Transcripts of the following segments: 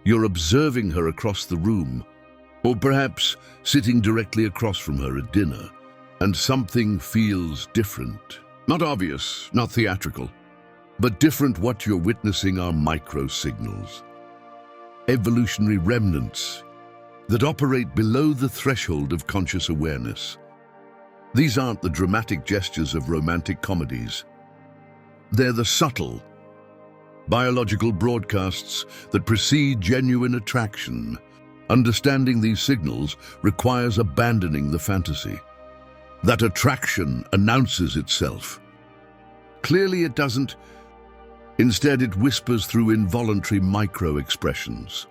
You're observing her across the room, or perhaps sitting directly across from her at dinner, and something feels different. Not obvious, not theatrical, but different. What you're witnessing are micro-signals, evolutionary remnants that operate below the threshold of conscious awareness. These aren't the dramatic gestures of romantic comedies. They're the subtle, biological broadcasts that precede genuine attraction. Understanding these signals requires abandoning the fantasy. That attraction announces itself. Clearly it doesn't. Instead, it whispers through involuntary micro-expressions.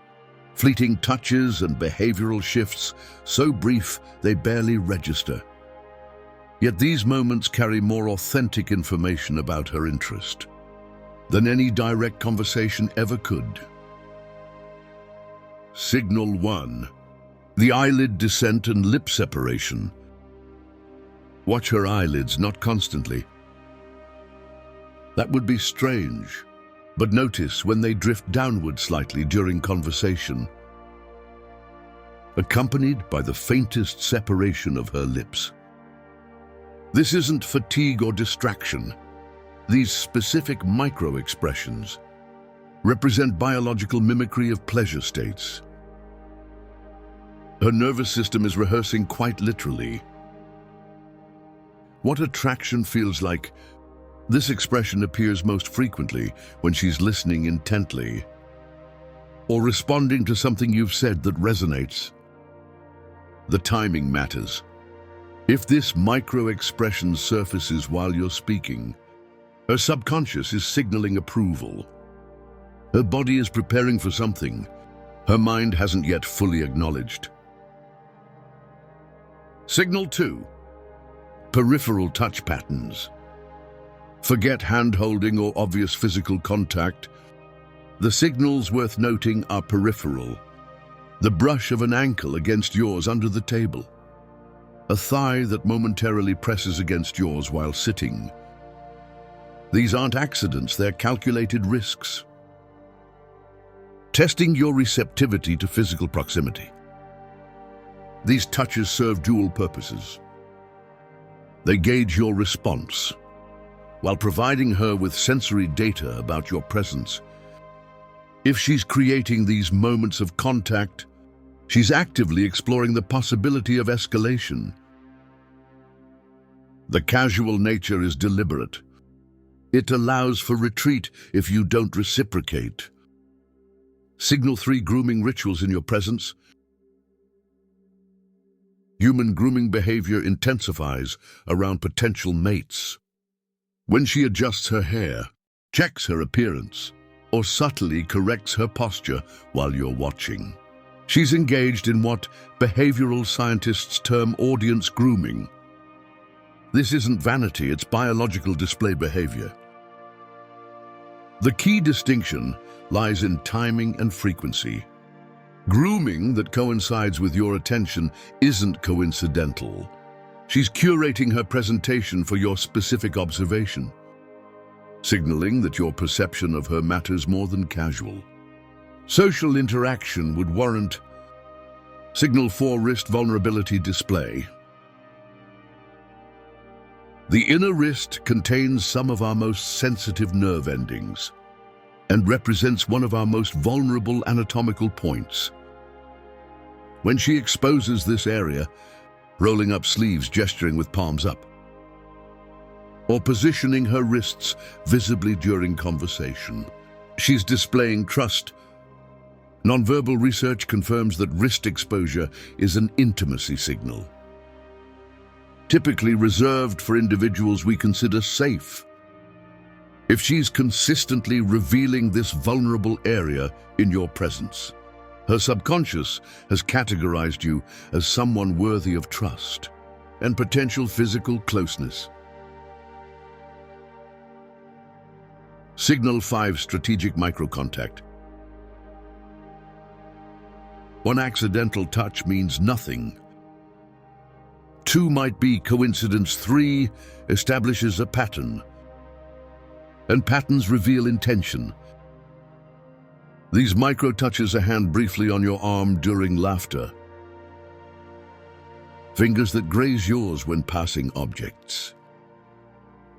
Fleeting touches and behavioral shifts, so brief they barely register. Yet these moments carry more authentic information about her interest than any direct conversation ever could. Signal 1. The eyelid descent and lip separation. Watch her eyelids, not constantly. That would be strange, but notice when they drift downward slightly during conversation, accompanied by the faintest separation of her lips. This isn't fatigue or distraction. These specific micro-expressions represent biological mimicry of pleasure states. Her nervous system is rehearsing quite literally what attraction feels like. This expression appears most frequently when she's listening intently or responding to something you've said that resonates. The timing matters. If this micro-expression surfaces while you're speaking, her subconscious is signaling approval. Her body is preparing for something her mind hasn't yet fully acknowledged. Signal 2. Peripheral touch patterns. Forget hand-holding or obvious physical contact. The signals worth noting are peripheral. The brush of an ankle against yours under the table. A thigh that momentarily presses against yours while sitting. These aren't accidents, they're calculated risks. Testing your receptivity to physical proximity. These touches serve dual purposes. They gauge your response, while providing her with sensory data about your presence. If she's creating these moments of contact, she's actively exploring the possibility of escalation. The casual nature is deliberate. It allows for retreat if you don't reciprocate. Signal 3. Grooming rituals in your presence. Human grooming behavior intensifies around potential mates. When she adjusts her hair, checks her appearance, or subtly corrects her posture while you're watching, she's engaged in what behavioral scientists term audience grooming. This isn't vanity, it's biological display behavior. The key distinction lies in timing and frequency. Grooming that coincides with your attention isn't coincidental. She's curating her presentation for your specific observation, signaling that your perception of her matters more than casual. Social interaction would warrant Signal 4. Wrist vulnerability display. The inner wrist contains some of our most sensitive nerve endings and represents one of our most vulnerable anatomical points. When she exposes this area, rolling up sleeves, gesturing with palms up, or positioning her wrists visibly during conversation, she's displaying trust. Nonverbal research confirms that wrist exposure is an intimacy signal, typically reserved for individuals we consider safe. If she's consistently revealing this vulnerable area in your presence, her subconscious has categorized you as someone worthy of trust and potential physical closeness. Signal 5. Strategic microcontact. One accidental touch means nothing. 2 might be coincidence. 3 establishes a pattern, and patterns reveal intention. These micro-touches: a hand briefly on your arm during laughter, fingers that graze yours when passing objects,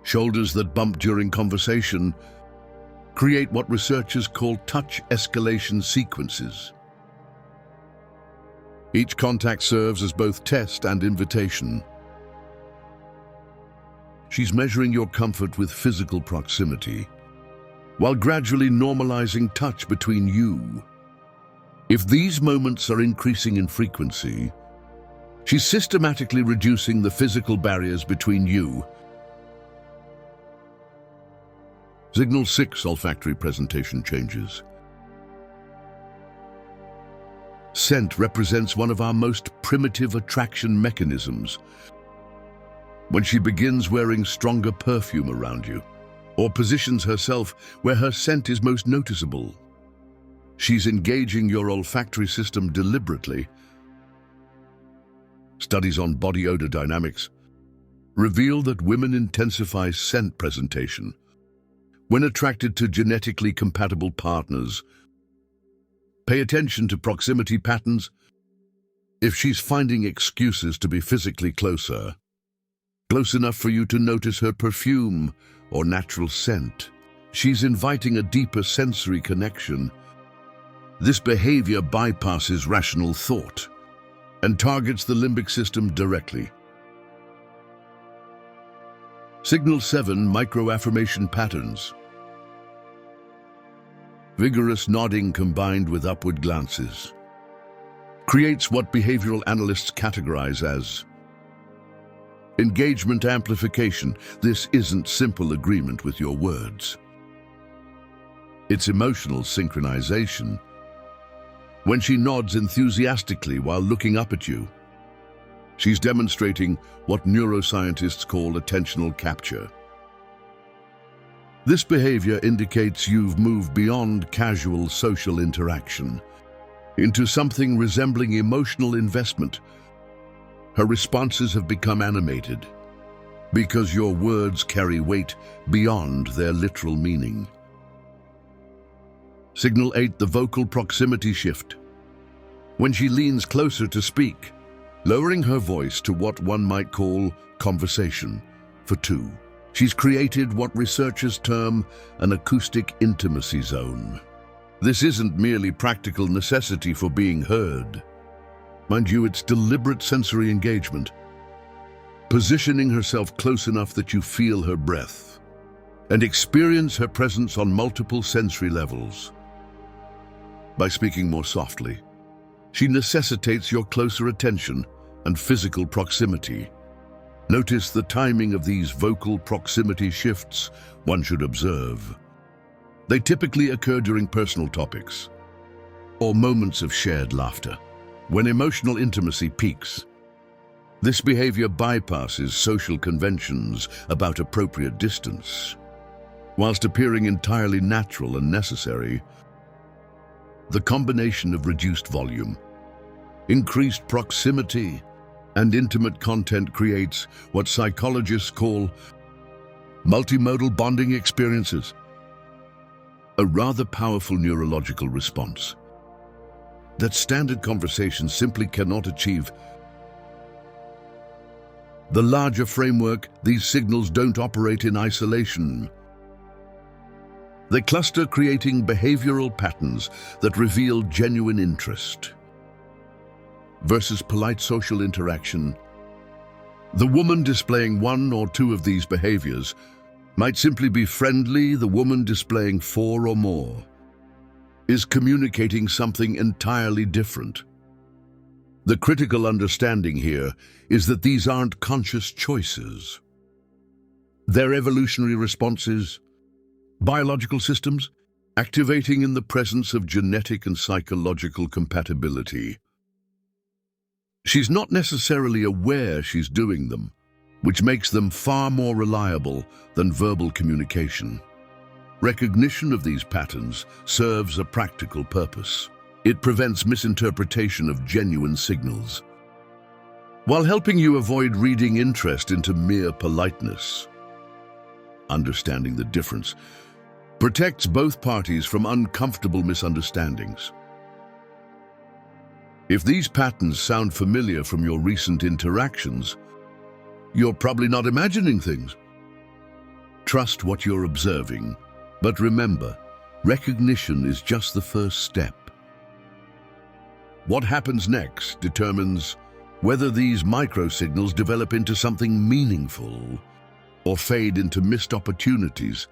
shoulders that bump during conversation, create what researchers call touch escalation sequences. Each contact serves as both test and invitation. She's measuring your comfort with physical proximity, while gradually normalizing touch between you. If these moments are increasing in frequency, she's systematically reducing the physical barriers between you. Signal 6: olfactory presentation changes. Scent represents one of our most primitive attraction mechanisms. When she begins wearing stronger perfume around you, or positions herself where her scent is most noticeable, she's engaging your olfactory system deliberately. Studies on body odor dynamics reveal that women intensify scent presentation when attracted to genetically compatible partners. Pay attention to proximity patterns. If she's finding excuses to be physically closer, close enough for you to notice her perfume or natural scent, she's inviting a deeper sensory connection. This behavior bypasses rational thought and targets the limbic system directly. Signal 7: micro-affirmation patterns. Vigorous nodding combined with upward glances creates what behavioral analysts categorize as engagement amplification. This isn't simple agreement with your words. It's emotional synchronization. When she nods enthusiastically while looking up at you, she's demonstrating what neuroscientists call attentional capture. This behavior indicates you've moved beyond casual social interaction into something resembling emotional investment. Her responses have become animated because your words carry weight beyond their literal meaning. Signal 8: the vocal proximity shift. When she leans closer to speak, lowering her voice to what one might call conversation for two, she's created what researchers term an acoustic intimacy zone. This isn't merely practical necessity for being heard. Mind you, it's deliberate sensory engagement, positioning herself close enough that you feel her breath and experience her presence on multiple sensory levels. By speaking more softly, she necessitates your closer attention and physical proximity. Notice the timing of these vocal proximity shifts one should observe. They typically occur during personal topics or moments of shared laughter, when emotional intimacy peaks. This behavior bypasses social conventions about appropriate distance. Whilst appearing entirely natural and necessary, the combination of reduced volume, increased proximity, and intimate content creates what psychologists call multimodal bonding experiences, a rather powerful neurological response that standard conversation simply cannot achieve. The larger framework: these signals don't operate in isolation. They cluster, creating behavioral patterns that reveal genuine interest. Versus polite social interaction, the woman displaying one or two of these behaviors might simply be friendly. The woman displaying 4 or more is communicating something entirely different. The critical understanding here is that these aren't conscious choices. They're evolutionary responses, biological systems, activating in the presence of genetic and psychological compatibility. She's not necessarily aware she's doing them, which makes them far more reliable than verbal communication. Recognition of these patterns serves a practical purpose. It prevents misinterpretation of genuine signals, while helping you avoid reading interest into mere politeness. Understanding the difference protects both parties from uncomfortable misunderstandings. If these patterns sound familiar from your recent interactions, you're probably not imagining things. Trust what you're observing, but remember, recognition is just the first step. What happens next determines whether these micro-signals develop into something meaningful or fade into missed opportunities